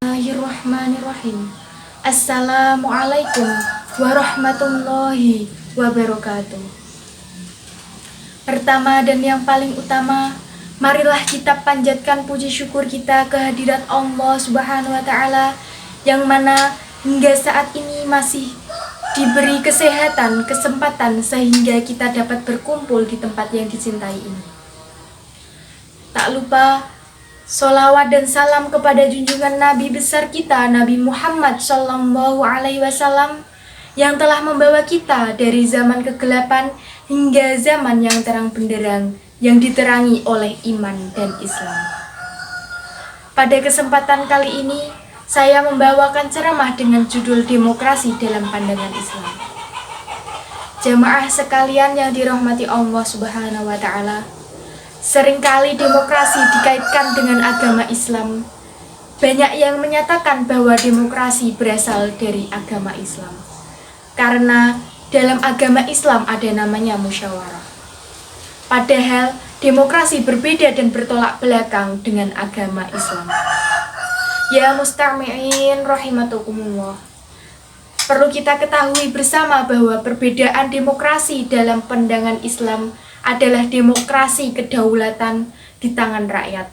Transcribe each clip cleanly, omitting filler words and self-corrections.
Bismillahirrahmanirrahim. Assalamualaikum warahmatullahi wabarakatuh. Pertama dan yang paling utama, marilah kita panjatkan puji syukur kita kehadirat Allah Subhanahu wa Ta'ala, yang mana hingga saat ini masih diberi kesehatan, kesempatan sehingga kita dapat berkumpul di tempat yang dicintai ini. Tak lupa sholawat dan salam kepada junjungan Nabi besar kita, Nabi Muhammad Sallallahu Alaihi Wasallam, yang telah membawa kita dari zaman kegelapan hingga zaman yang terang benderang, yang diterangi oleh iman dan Islam. Pada kesempatan kali ini, saya membawakan ceramah dengan judul Demokrasi dalam Pandangan Islam. Jamaah sekalian yang dirahmati Allah Subhanahu wa Ta'ala, seringkali demokrasi dikaitkan dengan agama Islam. Banyak yang menyatakan bahwa demokrasi berasal dari agama Islam, karena dalam agama Islam ada namanya musyawarah. Padahal demokrasi berbeda dan bertolak belakang dengan agama Islam. Ya mustami'in rahimakumullah, perlu kita ketahui bersama bahwa perbedaan demokrasi dalam pandangan Islam adalah demokrasi kedaulatan di tangan rakyat.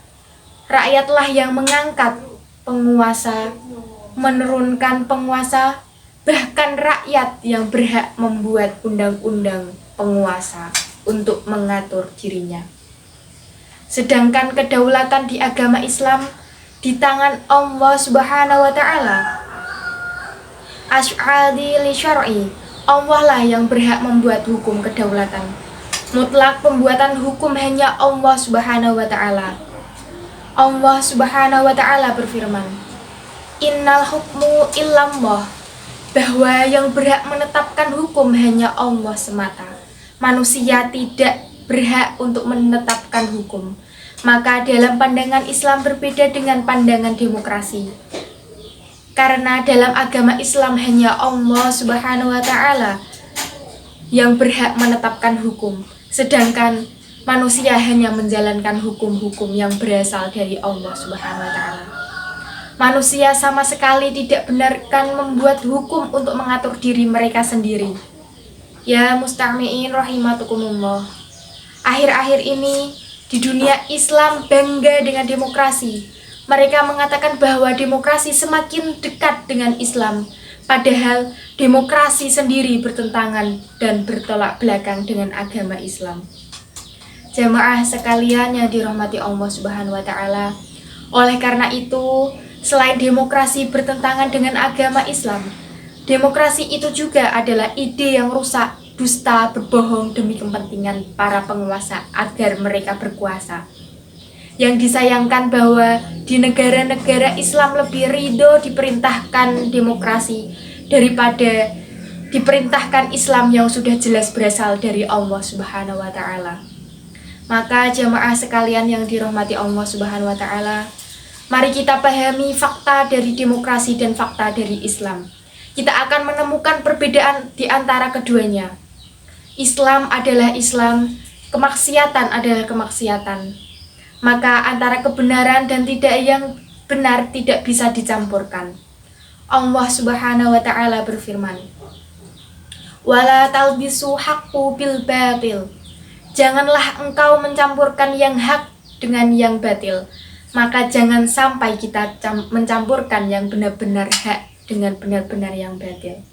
Rakyatlah yang mengangkat penguasa, menurunkan penguasa, bahkan rakyat yang berhak membuat undang-undang penguasa untuk mengatur dirinya. Sedangkan kedaulatan di agama Islam di tangan Allah Subhanahu wa Ta'ala. Asy'adi li syar'i, Allah lah yang berhak membuat hukum kedaulatan. Mutlak pembuatan hukum hanya Allah Subhanahu wa Ta'ala. Allah Subhanahu wa Ta'ala berfirman, Innal hukmu illallah, bahwa yang berhak menetapkan hukum hanya Allah semata. Manusia tidak berhak untuk menetapkan hukum. Maka dalam pandangan Islam berbeda dengan pandangan demokrasi. Karena dalam agama Islam hanya Allah Subhanahu wa Ta'ala yang berhak menetapkan hukum, sedangkan manusia hanya menjalankan hukum-hukum yang berasal dari Allah Subhanahu wa Ta'ala. Manusia sama sekali tidak benarkan membuat hukum untuk mengatur diri mereka sendiri. Ya mustami'in rahimakumullah, akhir-akhir ini di dunia Islam bangga dengan demokrasi. Mereka mengatakan bahwa demokrasi semakin dekat dengan Islam, padahal demokrasi sendiri bertentangan dan bertolak belakang dengan agama Islam. Jamaah sekalian yang dirahmati Allah Subhanahu wa Ta'ala, oleh karena itu, selain demokrasi bertentangan dengan agama Islam, demokrasi itu juga adalah ide yang rusak, dusta, berbohong demi kepentingan para penguasa agar mereka berkuasa. Yang disayangkan bahwa di negara-negara Islam lebih ridho diperintahkan demokrasi daripada diperintahkan Islam yang sudah jelas berasal dari Allah Subhanahu wa Ta'ala. Maka jamaah sekalian yang dirahmati Allah Subhanahu wa Ta'ala, mari kita pahami fakta dari demokrasi dan fakta dari Islam. Kita akan menemukan perbedaan di antara keduanya. Islam adalah Islam, kemaksiatan adalah kemaksiatan. Maka antara kebenaran dan tidak yang benar tidak bisa dicampurkan. Allah Subhanahu wa Ta'ala berfirman, Wala talbisu haqqu bil batil, janganlah engkau mencampurkan yang hak dengan yang batil. Maka jangan sampai kita mencampurkan yang benar-benar hak dengan benar-benar yang batil.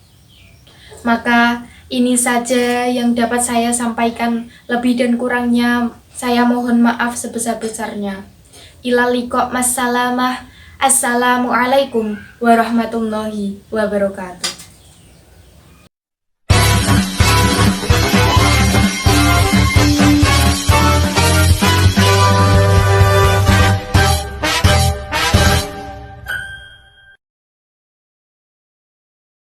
Maka ini saja yang dapat saya sampaikan, lebih dan kurangnya saya mohon maaf sebesar-besarnya. Ila liqa, massalamah, assalamualaikum warahmatullahi wabarakatuh.